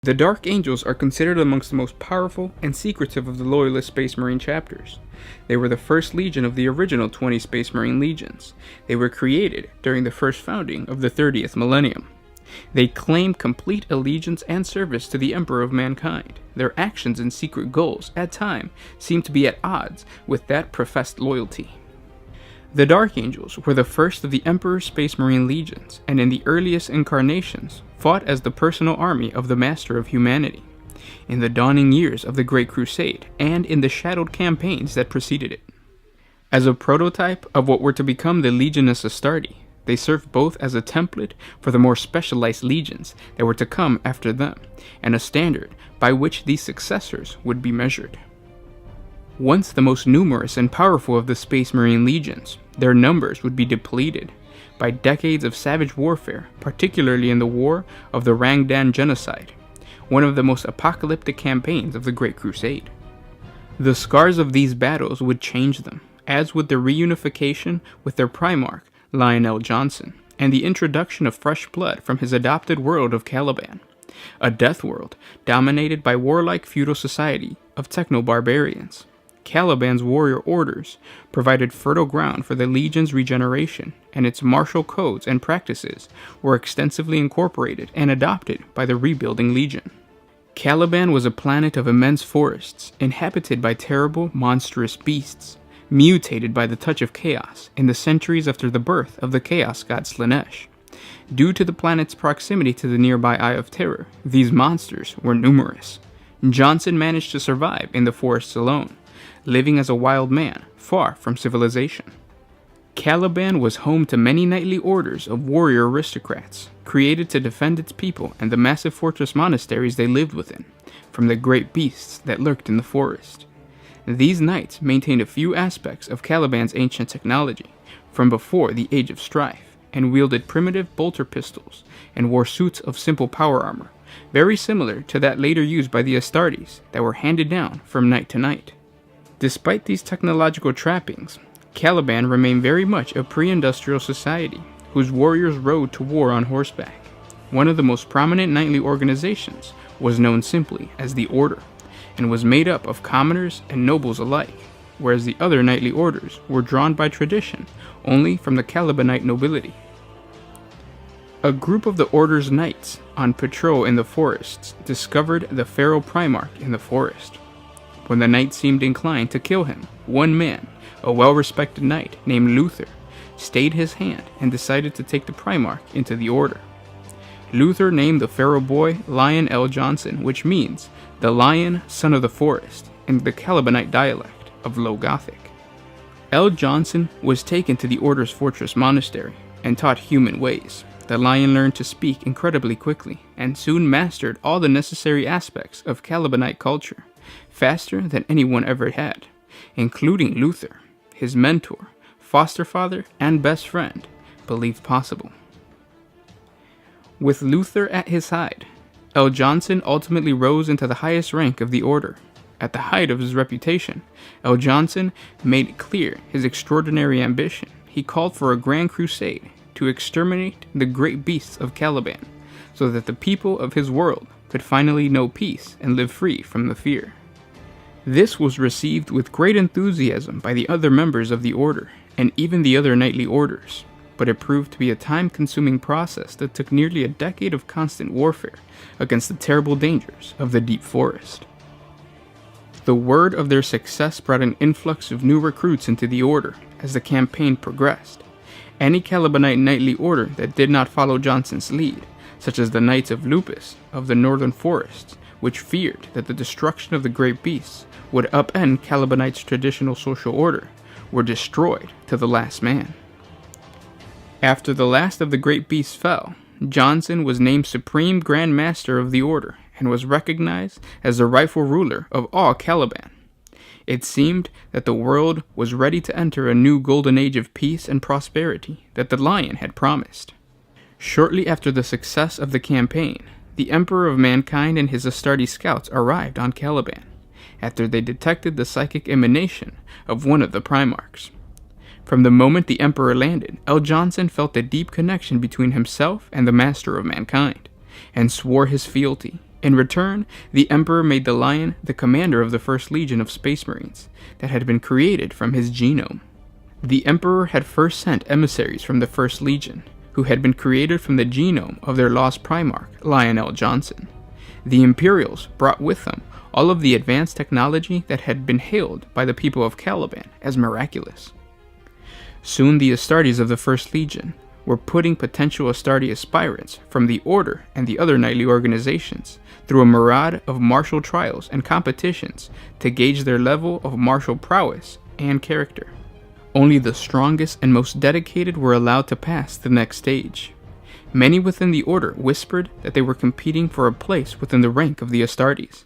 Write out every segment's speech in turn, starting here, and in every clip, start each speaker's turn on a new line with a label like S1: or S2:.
S1: The Dark Angels are considered amongst the most powerful and secretive of the Loyalist Space Marine chapters. They were the first legion of the original 20 Space Marine legions. They were created during the first founding of the 30th millennium. They claim complete allegiance and service to the Emperor of Mankind. Their actions and secret goals, at times, seem to be at odds with that professed loyalty. The Dark Angels were the first of the Emperor's Space Marine legions, and in the earliest incarnations, fought as the personal army of the Master of Humanity, in the dawning years of the Great Crusade, and in the shadowed campaigns that preceded it. As a prototype of what were to become the Legiones Astartes, they served both as a template for the more specialized legions that were to come after them, and a standard by which these successors would be measured. Once the most numerous and powerful of the Space Marine legions, their numbers would be depleted by decades of savage warfare, particularly in the War of the Rangdan Genocide, one of the most apocalyptic campaigns of the Great Crusade. The scars of these battles would change them, as would the reunification with their Primarch, Lionel Johnson, and the introduction of fresh blood from his adopted world of Caliban, a death world dominated by warlike feudal society of techno-barbarians. Caliban's warrior orders provided fertile ground for the Legion's regeneration, and its martial codes and practices were extensively incorporated and adopted by the rebuilding Legion. Caliban was a planet of immense forests, inhabited by terrible, monstrous beasts, mutated by the touch of chaos in the centuries after the birth of the Chaos god Slanesh. Due to the planet's proximity to the nearby Eye of Terror, these monsters were numerous. Johnson managed to survive in the forests alone, living as a wild man, far from civilization. Caliban was home to many knightly orders of warrior aristocrats, created to defend its people and the massive fortress monasteries they lived within, from the great beasts that lurked in the forest. These knights maintained a few aspects of Caliban's ancient technology, from before the Age of Strife, and wielded primitive bolter pistols, and wore suits of simple power armor, very similar to that later used by the Astartes, that were handed down from knight to knight. Despite these technological trappings, Caliban remained very much a pre-industrial society, whose warriors rode to war on horseback. One of the most prominent knightly organizations was known simply as the Order, and was made up of commoners and nobles alike, whereas the other knightly orders were drawn by tradition only from the Calibanite nobility. A group of the Order's knights on patrol in the forests discovered the Pharaoh Primarch in the forest. When the knight seemed inclined to kill him, one man, a well-respected knight named Luther, stayed his hand and decided to take the Primarch into the Order. Luther named the Pharaoh boy Lionel Johnson, which means the lion son of the forest in the Calibanite dialect of Low Gothic. L. Johnson was taken to the Order's fortress monastery and taught human ways. The lion learned to speak incredibly quickly and soon mastered all the necessary aspects of Calibanite culture, faster than anyone ever had, including Luther, his mentor, foster father, and best friend, believed possible. With Luther at his side, L. Johnson ultimately rose into the highest rank of the Order. At the height of his reputation, L. Johnson made clear his extraordinary ambition. He called for a grand crusade to exterminate the great beasts of Caliban, so that the people of his world could finally know peace and live free from the fear. This was received with great enthusiasm by the other members of the Order, and even the other knightly orders, but it proved to be a time-consuming process that took nearly a decade of constant warfare against the terrible dangers of the deep forest. The word of their success brought an influx of new recruits into the Order as the campaign progressed. Any Calibanite knightly order that did not follow Johnson's lead, such as the Knights of Lupus of the Northern Forests, which feared that the destruction of the great beasts would upend Calibanite's traditional social order, were destroyed to the last man. After the last of the great beasts fell, Johnson was named Supreme Grand Master of the Order and was recognized as the rightful ruler of all Caliban. It seemed that the world was ready to enter a new golden age of peace and prosperity that the Lion had promised. Shortly after the success of the campaign, the Emperor of Mankind and his Astartes scouts arrived on Caliban, after they detected the psychic emanation of one of the Primarchs. From the moment the Emperor landed, L. Johnson felt a deep connection between himself and the Master of Mankind, and swore his fealty. In return, the Emperor made the Lion the commander of the First Legion of Space Marines that had been created from his genome. The Emperor had first sent emissaries from the First Legion, who had been created from the genome of their lost Primarch, Lionel Johnson. The Imperials brought with them all of the advanced technology that had been hailed by the people of Caliban as miraculous. Soon the Astartes of the First Legion were putting potential Astarte aspirants from the Order and the other knightly organizations through a myriad of martial trials and competitions to gauge their level of martial prowess and character. Only the strongest and most dedicated were allowed to pass the next stage. Many within the Order whispered that they were competing for a place within the rank of the Astartes,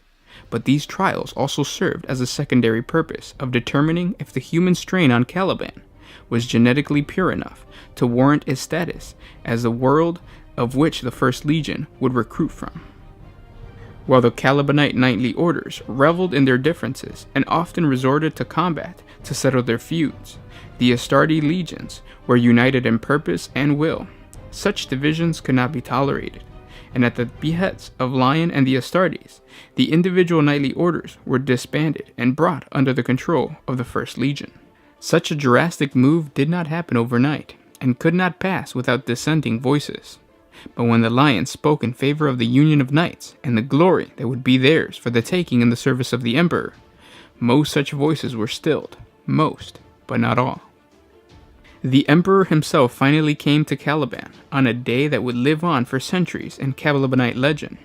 S1: but these trials also served as a secondary purpose of determining if the human strain on Caliban was genetically pure enough to warrant its status as the world of which the First Legion would recruit from. While the Calibanite knightly orders reveled in their differences and often resorted to combat to settle their feuds, the Astarte legions were united in purpose and will. Such divisions could not be tolerated, and at the behest of Lion and the Astartes, the individual knightly orders were disbanded and brought under the control of the First Legion. Such a drastic move did not happen overnight, and could not pass without dissenting voices. But when the Lion spoke in favor of the Union of Knights and the glory that would be theirs for the taking in the service of the Emperor, most such voices were stilled, most, but not all. The Emperor himself finally came to Caliban on a day that would live on for centuries in Calibanite legend.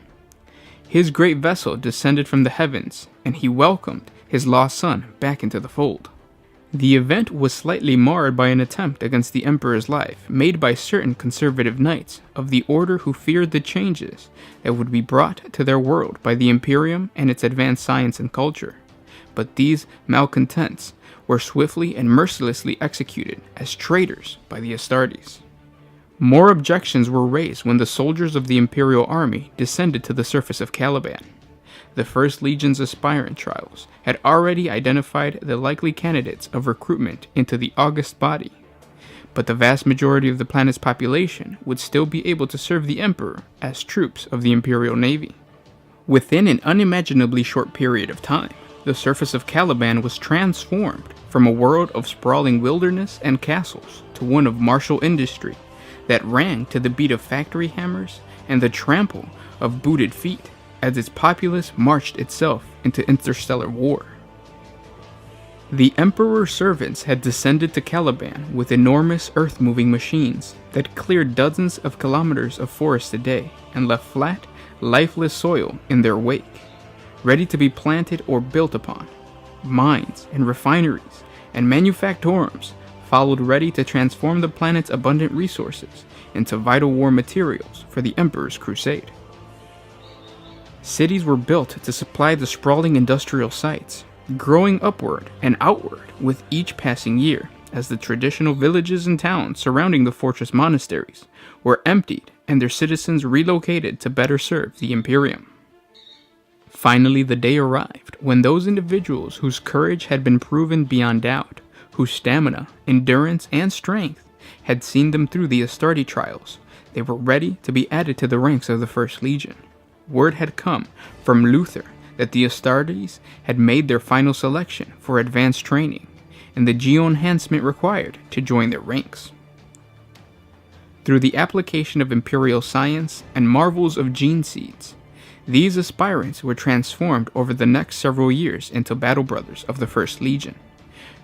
S1: His great vessel descended from the heavens, and he welcomed his lost son back into the fold. The event was slightly marred by an attempt against the Emperor's life made by certain conservative knights of the Order who feared the changes that would be brought to their world by the Imperium and its advanced science and culture. But these malcontents were swiftly and mercilessly executed as traitors by the Astartes. More objections were raised when the soldiers of the Imperial army descended to the surface of Caliban. The First Legion's aspirant trials had already identified the likely candidates of recruitment into the august body, but the vast majority of the planet's population would still be able to serve the Emperor as troops of the Imperial Navy. Within an unimaginably short period of time, the surface of Caliban was transformed from a world of sprawling wilderness and castles to one of martial industry that rang to the beat of factory hammers and the trample of booted feet as its populace marched itself into interstellar war. The Emperor's servants had descended to Caliban with enormous earth-moving machines that cleared dozens of kilometers of forest a day and left flat, lifeless soil in their wake, ready to be planted or built upon. Mines and refineries and manufactorums followed, ready to transform the planet's abundant resources into vital war materials for the Emperor's crusade. Cities were built to supply the sprawling industrial sites, growing upward and outward with each passing year as the traditional villages and towns surrounding the fortress monasteries were emptied and their citizens relocated to better serve the Imperium. Finally, the day arrived when those individuals whose courage had been proven beyond doubt, whose stamina, endurance, and strength had seen them through the Astarte trials, they were ready to be added to the ranks of the First Legion. Word had come from Luther that the Astartes had made their final selection for advanced training and the geo-enhancement required to join their ranks. Through the application of imperial science and marvels of gene seeds, these aspirants were transformed over the next several years into battle brothers of the First Legion,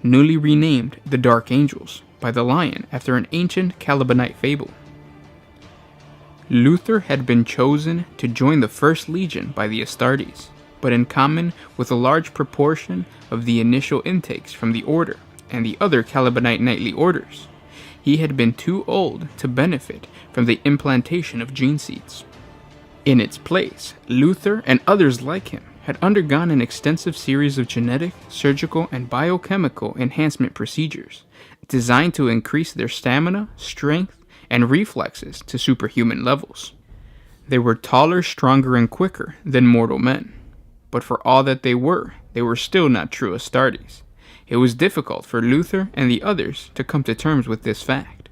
S1: newly renamed the Dark Angels by the Lion after an ancient Calibanite fable. Luther had been chosen to join the First Legion by the Astartes, but in common with a large proportion of the initial intakes from the Order and the other Calibanite knightly orders, he had been too old to benefit from the implantation of gene seeds. In its place, Luther and others like him had undergone an extensive series of genetic, surgical, and biochemical enhancement procedures designed to increase their stamina, strength, and reflexes to superhuman levels. They were taller, stronger, and quicker than mortal men, but for all that they were still not true Astartes. It was difficult for Luther and the others to come to terms with this fact,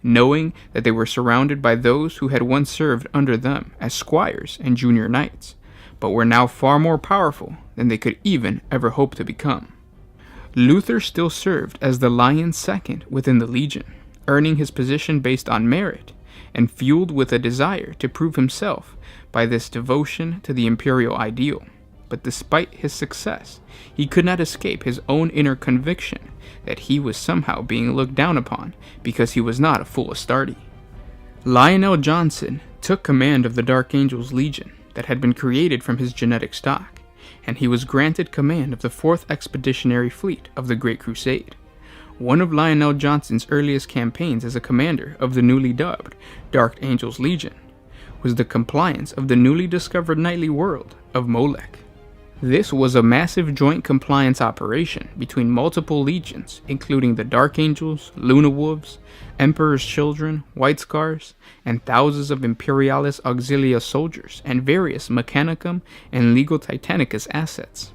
S1: knowing that they were surrounded by those who had once served under them as squires and junior knights, but were now far more powerful than they could even ever hope to become. Luther still served as the Lion's second within the Legion, earning his position based on merit, and fueled with a desire to prove himself by this devotion to the imperial ideal. But despite his success, he could not escape his own inner conviction that he was somehow being looked down upon because he was not a full Astarte. Lionel Johnson took command of the Dark Angels Legion that had been created from his genetic stock, and he was granted command of the 4th Expeditionary Fleet of the Great Crusade. One of Lionel Johnson's earliest campaigns as a commander of the newly dubbed Dark Angels Legion was the compliance of the newly discovered nightly world of Molech. This was a massive joint compliance operation between multiple legions, including the Dark Angels, Luna Wolves, Emperor's Children, White Scars, and thousands of Imperialis Auxilia soldiers, and various Mechanicum and Legio Titanicus assets.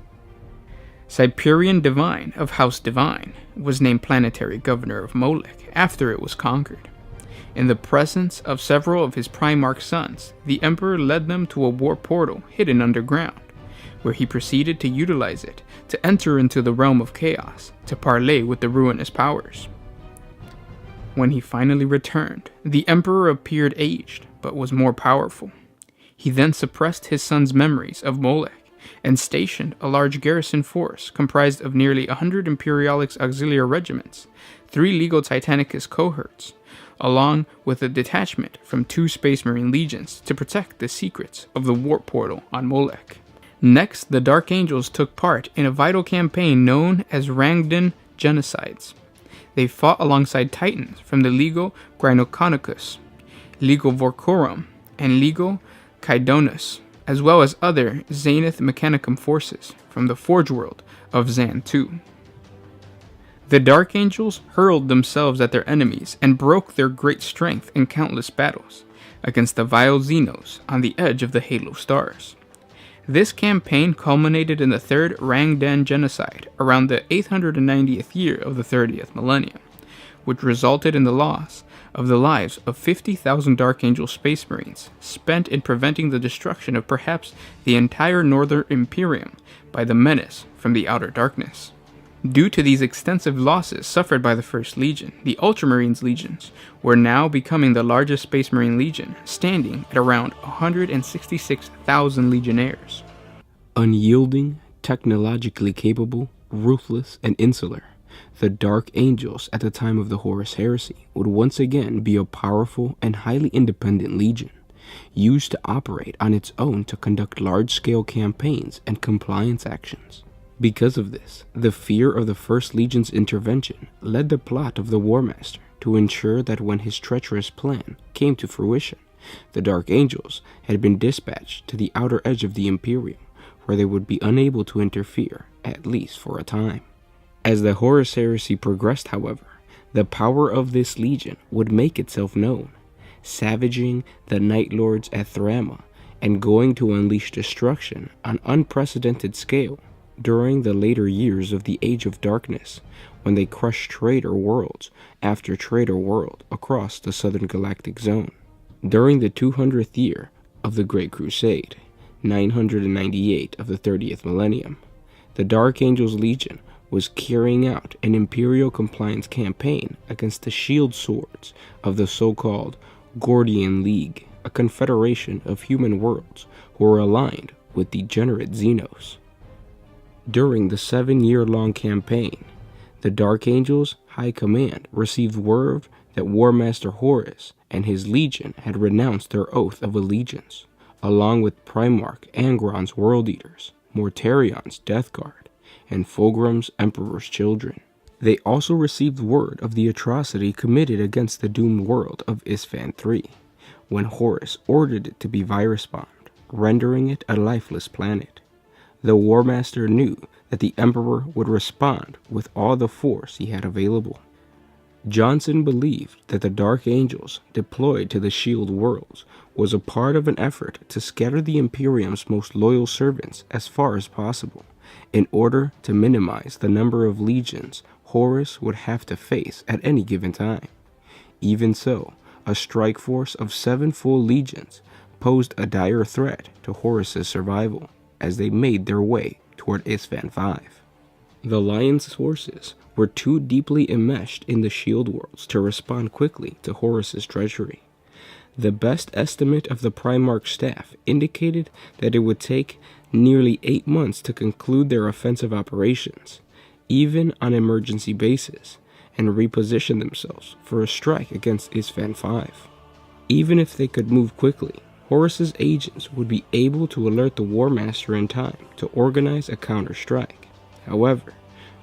S1: Cyprian Divine of House Divine was named planetary governor of Molech after it was conquered. In the presence of several of his Primarch sons, the Emperor led them to a warp portal hidden underground, where he proceeded to utilize it to enter into the realm of chaos to parley with the ruinous powers. When he finally returned, the Emperor appeared aged, but was more powerful. He then suppressed his son's memories of Molech and stationed a large garrison force comprised of nearly 100 Imperialix Auxiliar regiments, 3 Legio Titanicus cohorts, along with a detachment from 2 Space Marine legions to protect the secrets of the warp portal on Molech. Next, the Dark Angels took part in a vital campaign known as Rangdan Genocides. They fought alongside Titans from the Legio Grynoconicus, Legio Vorcorum, and Legio Caedonus, as well as other Zenith Mechanicum forces from the Forge World of Zan II. The Dark Angels hurled themselves at their enemies and broke their great strength in countless battles against the vile Xenos on the edge of the Halo stars. This campaign culminated in the 3rd Rangdan Genocide around the 890th year of the 30th millennium, which resulted in the loss of the lives of 50,000 Dark Angel Space Marines, spent in preventing the destruction of perhaps the entire Northern Imperium by the menace from the Outer Darkness. Due to these extensive losses suffered by the First Legion, the Ultramarines legions were now becoming the largest Space Marine legion, standing at around 166,000 legionnaires.
S2: Unyielding, technologically capable, ruthless, and insular, the Dark Angels at the time of the Horus Heresy would once again be a powerful and highly independent legion, used to operate on its own to conduct large-scale campaigns and compliance actions. Because of this, the fear of the First Legion's intervention led the plot of the War Master to ensure that when his treacherous plan came to fruition, the Dark Angels had been dispatched to the outer edge of the Imperium, where they would be unable to interfere, at least for a time. As the Horus Heresy progressed, however, the power of this legion would make itself known, savaging the Night Lords at Thrama and going to unleash destruction on unprecedented scale during the later years of the Age of Darkness, when they crushed traitor worlds after traitor world across the Southern Galactic Zone. During the 200th year of the Great Crusade, 998 of the 30th millennium, the Dark Angels Legion was carrying out an Imperial compliance campaign against the shield swords of the so-called Gordian League, a confederation of human worlds who were aligned with degenerate Xenos. During the 7-year-long campaign, the Dark Angels' High Command received word that War Master Horus and his legion had renounced their oath of allegiance, along with Primarch Angron's World Eaters, Mortarion's Death Guard, and Fulgrim's Emperor's Children. They also received word of the atrocity committed against the doomed world of Isfan III, when Horus ordered it to be virus-bombed, rendering it a lifeless planet. The War Master knew that the Emperor would respond with all the force he had available. Johnson believed that the Dark Angels deployed to the Shield worlds was a part of an effort to scatter the Imperium's most loyal servants as far as possible, in order to minimize the number of legions Horus would have to face at any given time. Even so, a strike force of 7 full legions posed a dire threat to Horus's survival as they made their way toward Isstvan V. The Lion's forces were too deeply enmeshed in the Shield Worlds to respond quickly to Horus's treachery. The best estimate of the Primarch staff indicated that it would take nearly 8 months to conclude their offensive operations, even on emergency basis, and reposition themselves for a strike against Isstvan V. Even if they could move quickly, Horus's agents would be able to alert the War Master in time to organize a counter-strike. However,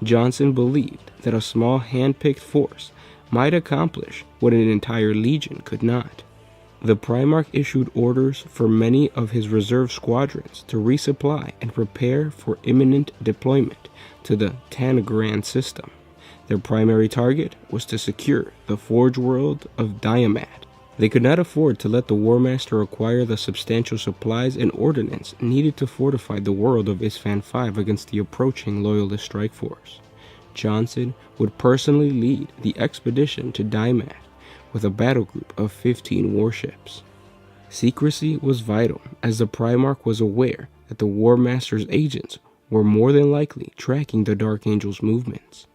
S2: Johnson believed that a small hand-picked force might accomplish what an entire legion could not. The Primarch issued orders for many of his reserve squadrons to resupply and prepare for imminent deployment to the Tanagran system. Their primary target was to secure the Forge World of Diamad. They could not afford to let the War Master acquire the substantial supplies and ordnance needed to fortify the world of Isstvan V against the approaching Loyalist strike force. Johnson would personally lead the expedition to Diamad with a battle group of 15 warships. Secrecy was vital, as the Primarch was aware that the War Master's agents were more than likely tracking the Dark Angel's movements.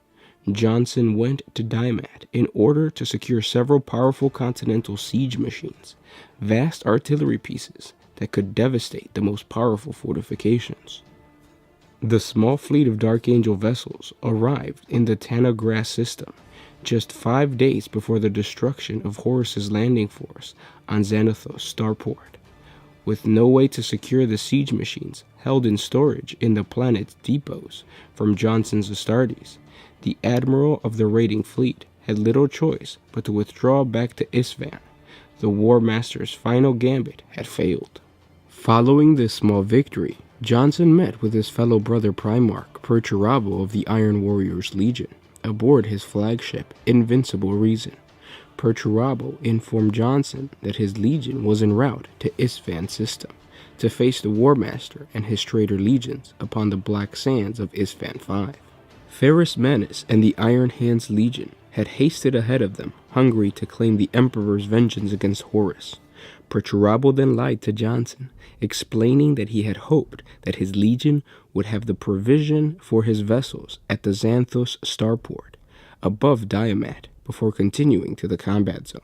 S2: Johnson went to Diamad in order to secure several powerful Continental siege machines, vast artillery pieces that could devastate the most powerful fortifications. The small fleet of Dark Angel vessels arrived in the Tanagras system just 5 days before the destruction of Horus's landing force on Xanathos starport. With no way to secure the siege machines held in storage in the planet's depots from Johnson's Astartes, the admiral of the raiding fleet had little choice but to withdraw back to Isstvan. The War Master's final gambit had failed. Following this small victory, Johnson met with his fellow brother Primarch Perturabo of the Iron Warriors Legion aboard his flagship Invincible Reason. Perturabo informed Johnson that his legion was en route to Isstvan system to face the War Master and his traitor legions upon the black sands of Isstvan V. Ferrus Manus and the Iron Hands Legion had hasted ahead of them, hungry to claim the Emperor's vengeance against Horus. Perturabo then lied to Johnson, explaining that he had hoped that his legion would have the provision for his vessels at the Xanathos starport, above Diamad, before continuing to the combat zone.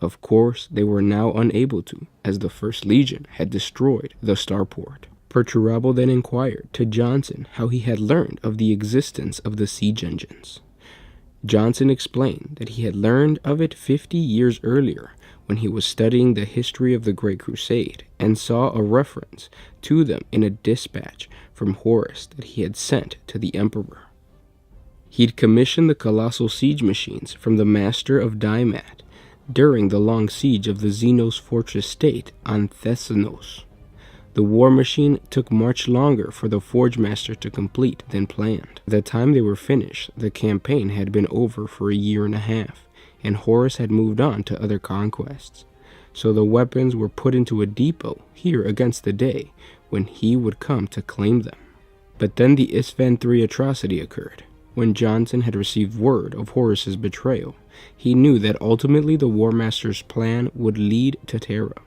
S2: Of course, they were now unable to, as the First Legion had destroyed the starport. Perturabo then inquired to Johnson how he had learned of the existence of the siege engines. Johnson explained that he had learned of it 50 years earlier when he was studying the history of the Great Crusade and saw a reference to them in a dispatch from Horus that he had sent to the Emperor. He'd commissioned the colossal siege machines from the Master of Diamad during the long siege of the Xenos fortress state on Thessanos. The war machine took much longer for the Forge Master to complete than planned. By the time they were finished, the campaign had been over for a year and a half, and Horus had moved on to other conquests. So the weapons were put into a depot here against the day when he would come to claim them. But then the Isstvan III atrocity occurred. When Johnson had received word of Horus's betrayal, he knew that ultimately the War Master's plan would lead to Terra.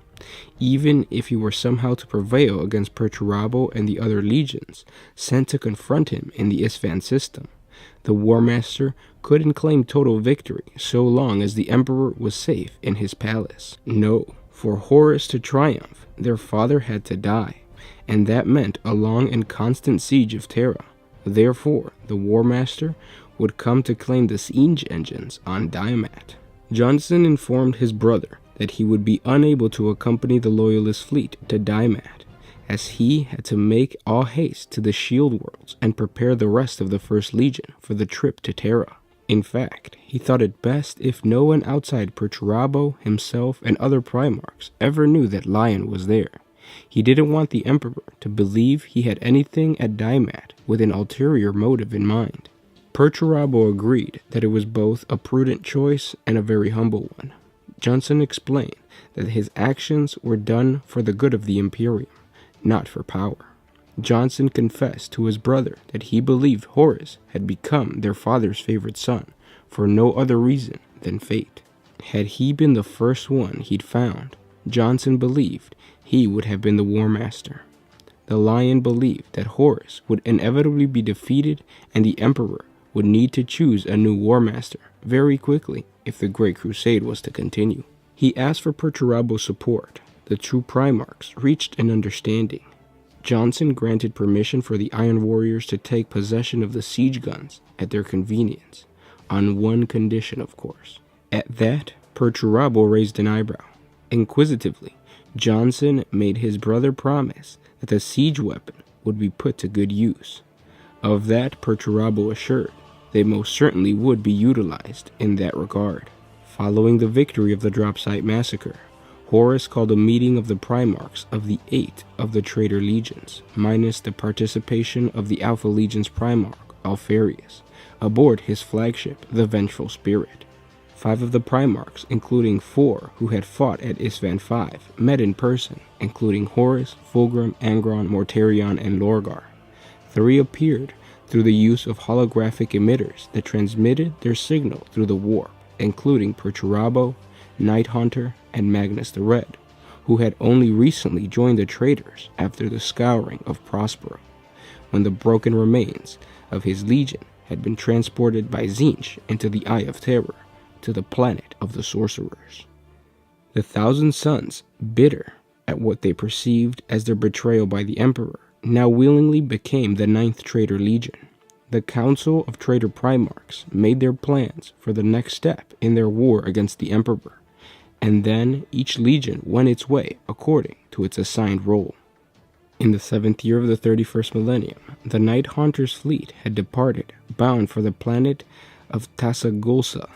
S2: Even if he were somehow to prevail against Perturabo and the other legions sent to confront him in the Isstvan system, the War Master couldn't claim total victory so long as the Emperor was safe in his palace. No, for Horus to triumph, their father had to die, and that meant a long and constant siege of Terra. Therefore, the War Master would come to claim the siege engines on Diamad. Johnson informed his brother that he would be unable to accompany the Loyalist fleet to Diamad, as he had to make all haste to the Shield Worlds and prepare the rest of the First Legion for the trip to Terra. In fact, he thought it best if no one outside Perturabo, himself, and other Primarchs ever knew that Lion was there. He didn't want the Emperor to believe he had anything at Diamad with an ulterior motive in mind. Perturabo agreed that it was both a prudent choice and a very humble one. Johnson explained that his actions were done for the good of the Imperium, not for power. Johnson confessed to his brother that he believed Horus had become their father's favorite son for no other reason than fate. Had he been the first one he'd found, Johnson believed he would have been the War Master. The Lion believed that Horus would inevitably be defeated and the Emperor would need to choose a new War Master very quickly if the Great Crusade was to continue. He asked for Perturabo's support. The two Primarchs reached an understanding. Johnson granted permission for the Iron Warriors to take possession of the siege guns at their convenience, on one condition, of course. At that, Perturabo raised an eyebrow. Inquisitively, Johnson made his brother promise that the siege weapon would be put to good use. Of that, Perturabo assured they most certainly would be utilized in that regard. Following the victory of the Drop Site Massacre, Horus called a meeting of the Primarchs of the 8 of the Traitor Legions, minus the participation of the Alpha Legion's Primarch, Alfarius, aboard his flagship, the Vengeful Spirit. 5 of the Primarchs, including 4 who had fought at Isvan V, met in person, including Horus, Fulgrim, Angron, Mortarion, and Lorgar. 3 appeared through the use of holographic emitters that transmitted their signal through the warp, including Perturabo, Night Hunter, and Magnus the Red, who had only recently joined the Traitors after the scouring of Prospero, when the broken remains of his legion had been transported by Tzeentch into the Eye of Terror, to the planet of the Sorcerers. The Thousand Sons, bitter at what they perceived as their betrayal by the Emperor, now willingly became the 9th Traitor Legion. The Council of Traitor Primarchs made their plans for the next step in their war against the Emperor, and then each legion went its way according to its assigned role. In the 7th year of the 31st millennium, the Night Haunter's fleet had departed, bound for the planet of Tasagulsa,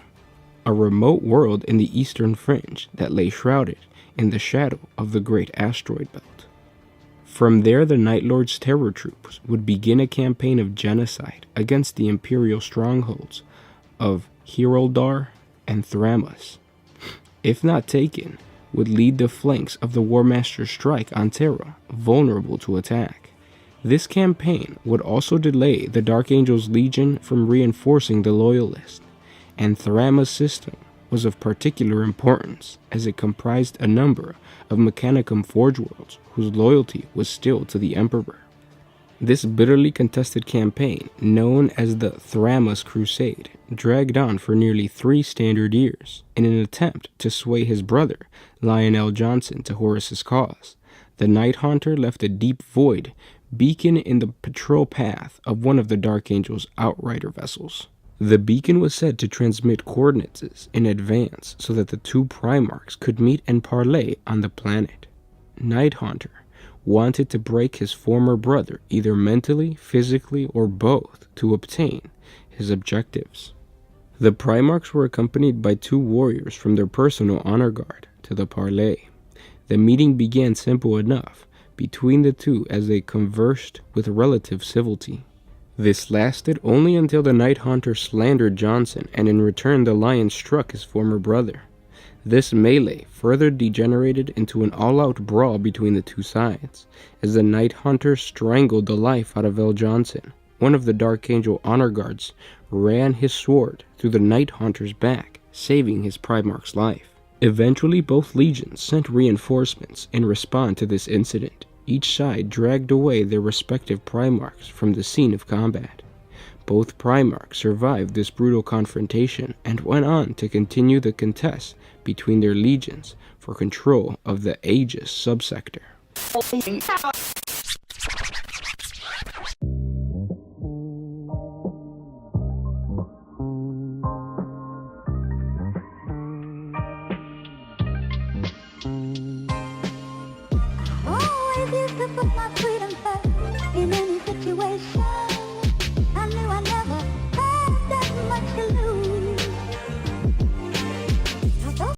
S2: a remote world in the eastern fringe that lay shrouded in the shadow of the great asteroid belt. From there, the Night Lord's terror troops would begin a campaign of genocide against the imperial strongholds of Heroldar and Thramus. If not taken, would lead the flanks of the War Master's strike on Terra, vulnerable to attack. This campaign would also delay the Dark Angel's Legion from reinforcing the Loyalists, and Thramus' system was of particular importance as it comprised a number of Mechanicum Forge worlds whose loyalty was still to the Emperor. This bitterly contested campaign, known as the Thramus Crusade, dragged on for nearly 3 standard years in an attempt to sway his brother, Lionel Johnson, to Horus's cause. The Night Haunter left a deep void beacon in the patrol path of one of the Dark Angel's Outrider vessels. The beacon was said to transmit coordinates in advance so that the two Primarchs could meet and parley on the planet. Night Haunter wanted to break his former brother either mentally, physically, or both to obtain his objectives. The Primarchs were accompanied by 2 warriors from their personal honor guard to the parley. The meeting began simple enough between the two as they conversed with relative civility. This lasted only until the Night Haunter slandered Johnson, and in return the Lion struck his former brother. This melee further degenerated into an all-out brawl between the two sides, as the Night Haunter strangled the life out of L. Johnson. One of the Dark Angel honor guards ran his sword through the Night Haunter's back, saving his Primarch's life. Eventually, both legions sent reinforcements in response to this incident. Each side dragged away their respective Primarchs from the scene of combat. Both Primarchs survived this brutal confrontation and went on to continue the contest between their legions for control of the Aegis subsector.
S3: Oh, I did the